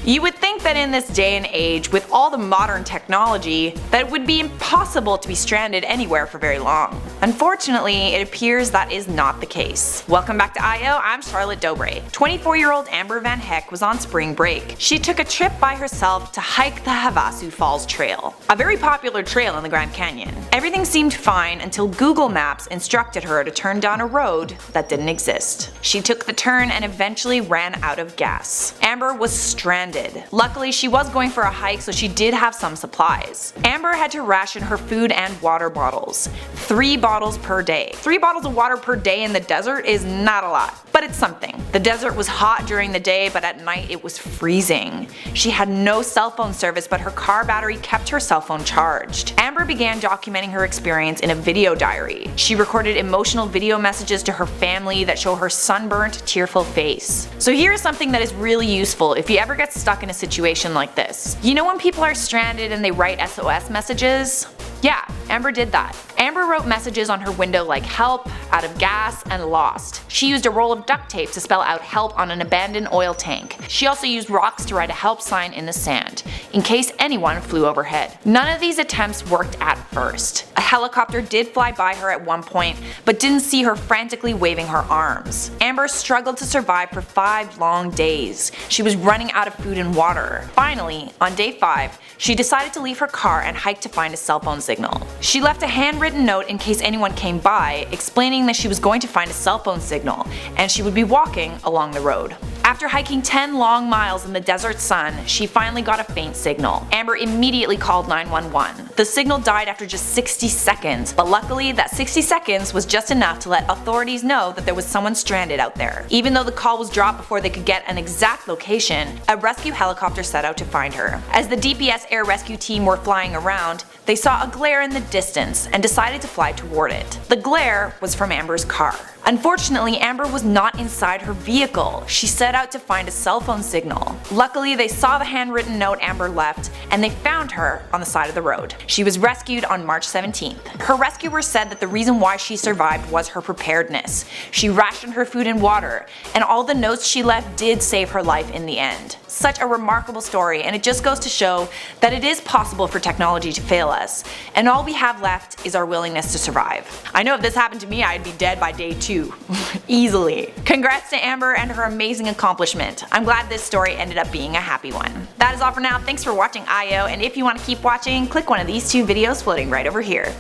You would think that in this day and age, with all the modern technology, that it would be impossible to be stranded anywhere for very long. Unfortunately, it appears that is not the case. Welcome back to IO, I'm Charlotte Dobre. 24-year-old Amber VanHecke was on spring break. She took a trip by herself to hike the Havasu Falls Trail, a very popular trail in the Grand Canyon. Everything seemed fine until Google Maps instructed her to turn down a road that didn't exist. She took the turn and eventually ran out of gas. Amber was stranded. Luckily, she was going for a hike, so she did have some supplies. Amber had to ration her food and water bottles. 3 bottles per day. 3 bottles of water per day in the desert is not a lot, but it's something. The desert was hot during the day, but at night it was freezing. She had no cell phone service, but her car battery kept her cell phone charged. Amber began documenting her experience in a video diary. She recorded emotional video messages to her family that show her sunburnt, tearful face. So here's something that is really useful if you ever get stuck in a situation like this. You know when people are stranded and they write SOS messages? Yeah, Amber did that. Amber wrote messages on her window like help, out of gas, and lost. She used a roll of duct tape to spell out help on an abandoned oil tank. She also used rocks to write a help sign in the sand, in case anyone flew overhead. None of these attempts worked at first. A helicopter did fly by her at one point, but didn't see her frantically waving her arms. Amber struggled to survive for 5 long days. She was running out of food and water. Finally, on day 5, she decided to leave her car and hike to find a cell phone signal. She left a handwritten note in case anyone came by, explaining that she was going to find a cell phone signal, and she would be walking along the road. After hiking 10 long miles in the desert sun, she finally got a faint signal. Amber immediately called 911. The signal died after just 60 seconds, but luckily that 60 seconds was just enough to let authorities know that there was someone stranded out there. Even though the call was dropped before they could get an exact location, a rescue helicopter set out to find her. As the DPS air rescue team were flying around, they saw a glare in the distance and decided to fly toward it. The glare was from Amber's car. Unfortunately, Amber was not inside her vehicle. She set out to find a cell phone signal. Luckily, they saw the handwritten note Amber left, and they found her on the side of the road. She was rescued on March 17th. Her rescuers said that the reason why she survived was her preparedness. She rationed her food and water, and all the notes she left did save her life in the end. Such a remarkable story, and it just goes to show that it is possible for technology to fail us, and all we have left is our willingness to survive. I know if this happened to me, I'd be dead by day 2. Easily. Congrats to Amber and her amazing accomplishment. I'm glad this story ended up being a happy one. That is all for now. Thanks for watching IO, and if you want to keep watching, click one of these 2 videos floating right over here.